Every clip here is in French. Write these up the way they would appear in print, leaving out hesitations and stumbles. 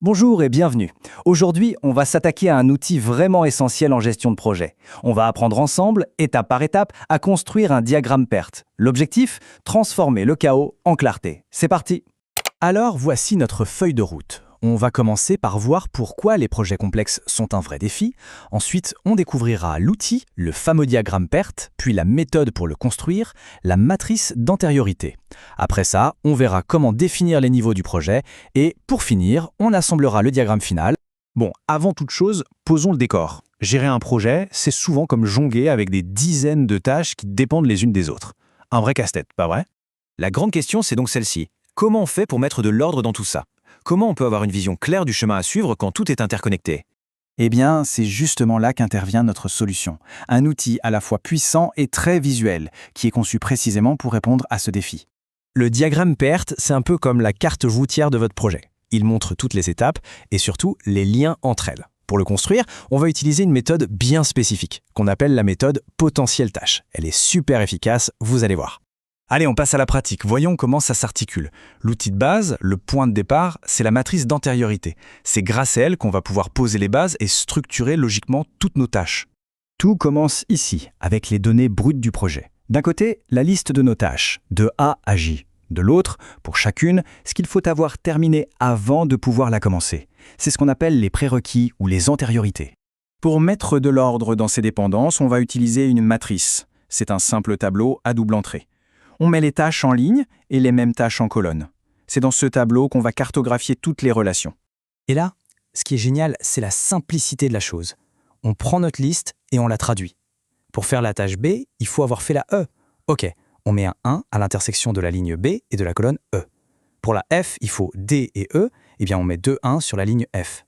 Bonjour et bienvenue. Aujourd'hui, on va s'attaquer à un outil vraiment essentiel en gestion de projet. On va apprendre ensemble, étape par étape, à construire un diagramme PERT. L'objectif, transformer le chaos en clarté. C'est parti. Alors, voici notre feuille de route. On va commencer par voir pourquoi les projets complexes sont un vrai défi. Ensuite, on découvrira l'outil, le fameux diagramme PERT, puis la méthode pour le construire, la matrice d'antériorité. Après ça, on verra comment définir les niveaux du projet et, pour finir, on assemblera le diagramme final. Bon, avant toute chose, posons le décor. Gérer un projet, c'est souvent comme jongler avec des dizaines de tâches qui dépendent les unes des autres. Un vrai casse-tête, pas vrai? La grande question, c'est donc celle-ci. Comment on fait pour mettre de l'ordre dans tout ça? Comment on peut avoir une vision claire du chemin à suivre quand tout est interconnecté? Eh bien, c'est justement là qu'intervient notre solution. Un outil à la fois puissant et très visuel, qui est conçu précisément pour répondre à ce défi. Le diagramme PERT, c'est un peu comme la carte routière de votre projet. Il montre toutes les étapes et surtout les liens entre elles. Pour le construire, on va utiliser une méthode bien spécifique, qu'on appelle la méthode potentiel tâche. Elle est super efficace, vous allez voir. Allez, on passe à la pratique. Voyons comment ça s'articule. L'outil de base, le point de départ, c'est la matrice d'antériorité. C'est grâce à elle qu'on va pouvoir poser les bases et structurer logiquement toutes nos tâches. Tout commence ici, avec les données brutes du projet. D'un côté, la liste de nos tâches, de A à J. De l'autre, pour chacune, ce qu'il faut avoir terminé avant de pouvoir la commencer. C'est ce qu'on appelle les prérequis ou les antériorités. Pour mettre de l'ordre dans ces dépendances, on va utiliser une matrice. C'est un simple tableau à double entrée. On met les tâches en ligne et les mêmes tâches en colonne. C'est dans ce tableau qu'on va cartographier toutes les relations. Et là, ce qui est génial, c'est la simplicité de la chose. On prend notre liste et on la traduit. Pour faire la tâche B, il faut avoir fait la E. Ok, on met un 1 à l'intersection de la ligne B et de la colonne E. Pour la F, il faut D et E, eh bien on met 2 1 sur la ligne F.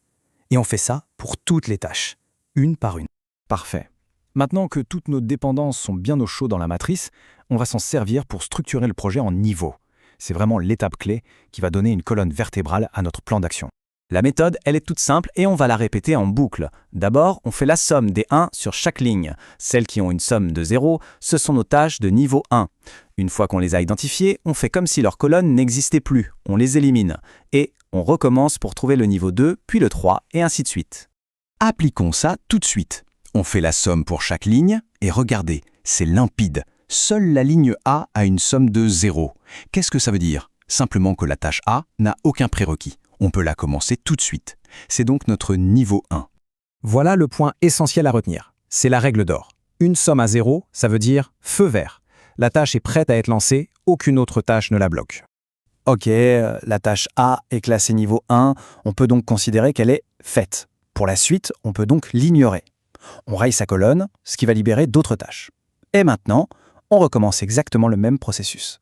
Et on fait ça pour toutes les tâches, une par une. Parfait. Maintenant que toutes nos dépendances sont bien au chaud dans la matrice, on va s'en servir pour structurer le projet en niveaux. C'est vraiment l'étape clé qui va donner une colonne vertébrale à notre plan d'action. La méthode, elle est toute simple et on va la répéter en boucle. D'abord, on fait la somme des 1 sur chaque ligne. Celles qui ont une somme de 0, ce sont nos tâches de niveau 1. Une fois qu'on les a identifiées, on fait comme si leur colonne n'existait plus. On les élimine. Et on recommence pour trouver le niveau 2, puis le 3, et ainsi de suite. Appliquons ça tout de suite. On fait la somme pour chaque ligne, et regardez, c'est limpide. Seule la ligne A a une somme de 0. Qu'est-ce que ça veut dire? Simplement que la tâche A n'a aucun prérequis. On peut la commencer tout de suite. C'est donc notre niveau 1. Voilà le point essentiel à retenir. C'est la règle d'or. Une somme à 0, ça veut dire feu vert. La tâche est prête à être lancée, aucune autre tâche ne la bloque. Ok, la tâche A est classée niveau 1, on peut donc considérer qu'elle est faite. Pour la suite, on peut donc l'ignorer. On raye sa colonne, ce qui va libérer d'autres tâches. Et maintenant, on recommence exactement le même processus.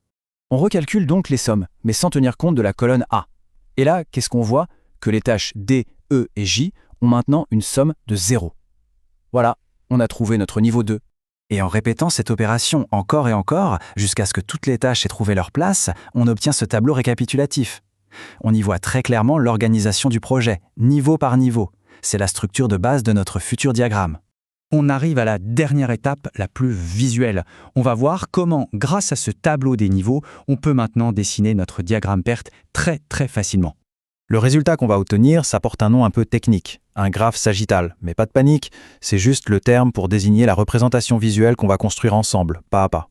On recalcule donc les sommes, mais sans tenir compte de la colonne A. Et là, qu'est-ce qu'on voit? Que les tâches D, E et J ont maintenant une somme de 0. Voilà, on a trouvé notre niveau 2. Et en répétant cette opération encore et encore, jusqu'à ce que toutes les tâches aient trouvé leur place, on obtient ce tableau récapitulatif. On y voit très clairement l'organisation du projet, niveau par niveau. C'est la structure de base de notre futur diagramme. On arrive à la dernière étape, la plus visuelle. On va voir comment, grâce à ce tableau des niveaux, on peut maintenant dessiner notre diagramme PERT très facilement. Le résultat qu'on va obtenir, ça porte un nom un peu technique, un graphe sagittal. Mais pas de panique, c'est juste le terme pour désigner la représentation visuelle qu'on va construire ensemble, pas à pas.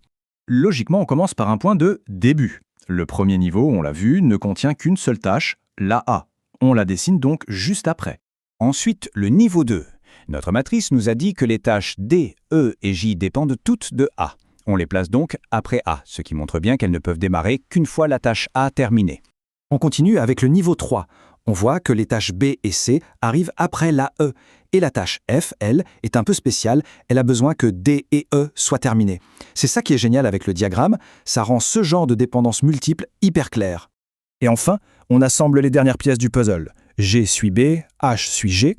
Logiquement, on commence par un point de début. Le premier niveau, on l'a vu, ne contient qu'une seule tâche, la A. On la dessine donc juste après. Ensuite, le niveau 2. Notre matrice nous a dit que les tâches D, E et J dépendent toutes de A. On les place donc après A, ce qui montre bien qu'elles ne peuvent démarrer qu'une fois la tâche A terminée. On continue avec le niveau 3. On voit que les tâches B et C arrivent après la E. Et la tâche F, elle, est un peu spéciale, elle a besoin que D et E soient terminées. C'est ça qui est génial avec le diagramme, ça rend ce genre de dépendance multiple hyper clair. Et enfin, on assemble les dernières pièces du puzzle. G suit B, H suit G,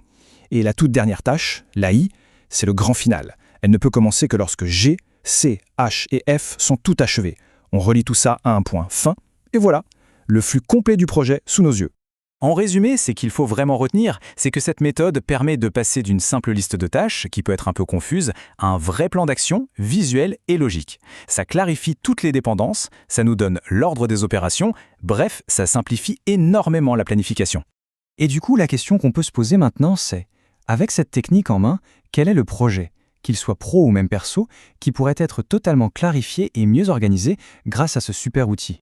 et la toute dernière tâche, la I, c'est le grand final. Elle ne peut commencer que lorsque G, C, H et F sont tout achevés. On relie tout ça à un point fin, et voilà, le flux complet du projet sous nos yeux. En résumé, ce qu'il faut vraiment retenir, c'est que cette méthode permet de passer d'une simple liste de tâches, qui peut être un peu confuse, à un vrai plan d'action visuel et logique. Ça clarifie toutes les dépendances, ça nous donne l'ordre des opérations, bref, ça simplifie énormément la planification. Et du coup, la question qu'on peut se poser maintenant, c'est, avec cette technique en main, quel est le projet, qu'il soit pro ou même perso, qui pourrait être totalement clarifié et mieux organisé grâce à ce super outil?